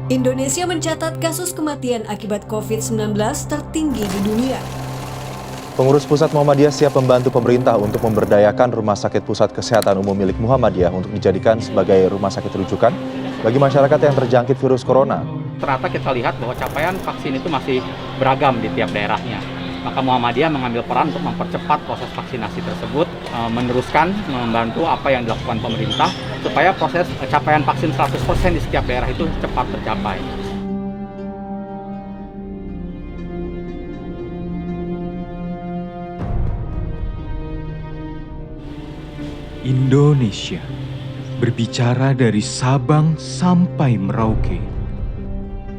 Indonesia mencatat kasus kematian akibat COVID-19 tertinggi di dunia. Pengurus Pusat Muhammadiyah siap membantu pemerintah untuk memberdayakan Rumah Sakit Pusat Kesehatan Umum milik Muhammadiyah untuk dijadikan sebagai rumah sakit rujukan bagi masyarakat yang terjangkit virus corona. Ternyata kita lihat bahwa capaian vaksin itu masih beragam di tiap daerahnya. Maka Muhammadiyah mengambil peran untuk mempercepat proses vaksinasi tersebut, meneruskan, membantu apa yang dilakukan pemerintah, supaya proses capaian vaksin 100% di setiap daerah itu cepat tercapai. Indonesia berbicara dari Sabang sampai Merauke,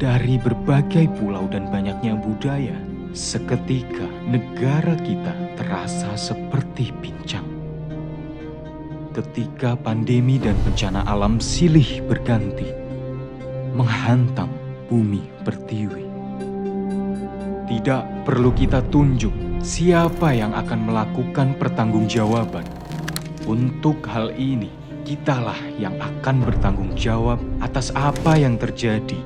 dari berbagai pulau dan banyaknya budaya. Seketika negara kita terasa seperti pincang. Ketika pandemi dan bencana alam silih berganti, menghantam bumi pertiwi. Tidak perlu kita tunjuk siapa yang akan melakukan pertanggungjawaban. Untuk hal ini, kitalah yang akan bertanggung jawab atas apa yang terjadi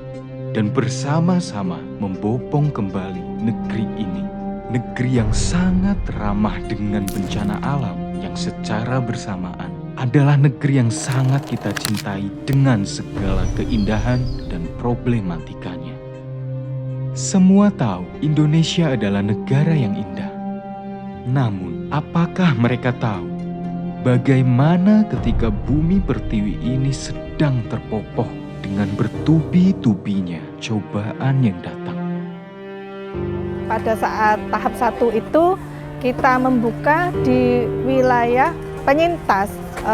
dan bersama-sama membopong kembali negeri ini. Negeri yang sangat ramah dengan bencana alam yang secara bersamaan adalah negeri yang sangat kita cintai dengan segala keindahan dan problematikanya. Semua tahu Indonesia adalah negara yang indah. Namun, apakah mereka tahu bagaimana ketika bumi pertiwi ini sedang terpopoh dengan bertubi-tubinya cobaan yang datang? Pada saat tahap 1 itu kita membuka di wilayah penyintas.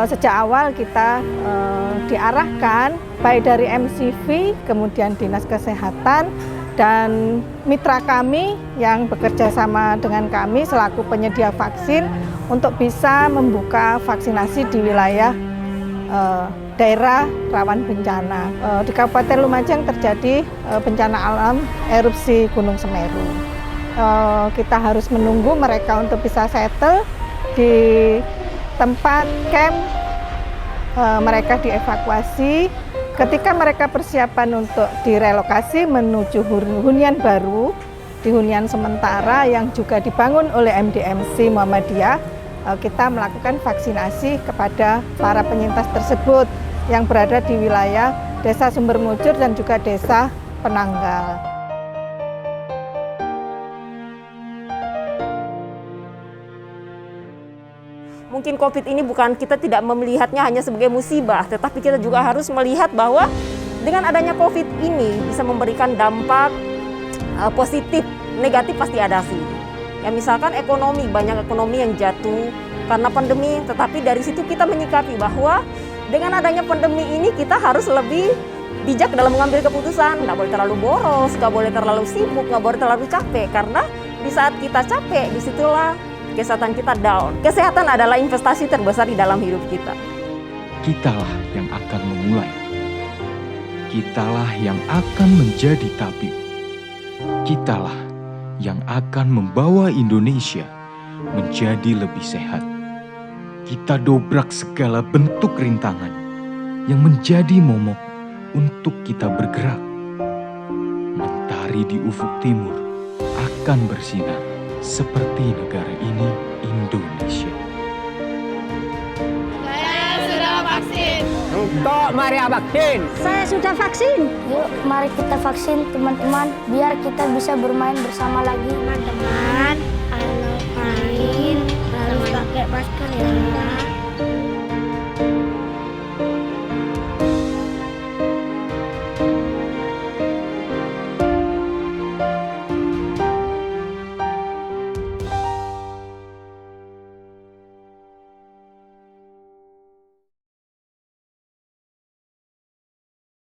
Sejak awal kita diarahkan baik dari MCV, kemudian Dinas Kesehatan, dan mitra kami yang bekerja sama dengan kami selaku penyedia vaksin untuk bisa membuka vaksinasi di wilayah daerah rawan bencana. Di Kabupaten Lumajang terjadi bencana alam erupsi Gunung Semeru. Kita harus menunggu mereka untuk bisa settle di tempat camp, mereka dievakuasi. Ketika mereka persiapan untuk direlokasi menuju hunian baru, di hunian sementara yang juga dibangun oleh MDMC Muhammadiyah, kita melakukan vaksinasi kepada para penyintas tersebut yang berada di wilayah Desa Sumbermujur dan juga Desa Penanggal. Mungkin COVID ini kita tidak melihatnya hanya sebagai musibah, tetapi kita juga harus melihat bahwa dengan adanya COVID ini bisa memberikan dampak positif, negatif pasti ada sih. Ya misalkan ekonomi, banyak ekonomi yang jatuh karena pandemi, tetapi dari situ kita menyikapi bahwa dengan adanya pandemi ini kita harus lebih bijak dalam mengambil keputusan. Nggak boleh terlalu boros, nggak boleh terlalu sibuk, nggak boleh terlalu capek, karena di saat kita capek, disitulah kesehatan kita down. Kesehatan adalah investasi terbesar di dalam hidup kita. Kitalah yang akan memulai. Kitalah yang akan menjadi tabib. Kitalah yang akan membawa Indonesia menjadi lebih sehat. Kita dobrak segala bentuk rintangan yang menjadi momok untuk kita bergerak. Mentari di ufuk timur akan bersinar seperti negara ini, Indonesia. Saya sudah vaksin. Untuk Maria vaksin. Saya sudah vaksin. Yuk, mari kita vaksin teman-teman, biar kita bisa bermain bersama lagi. Teman-teman,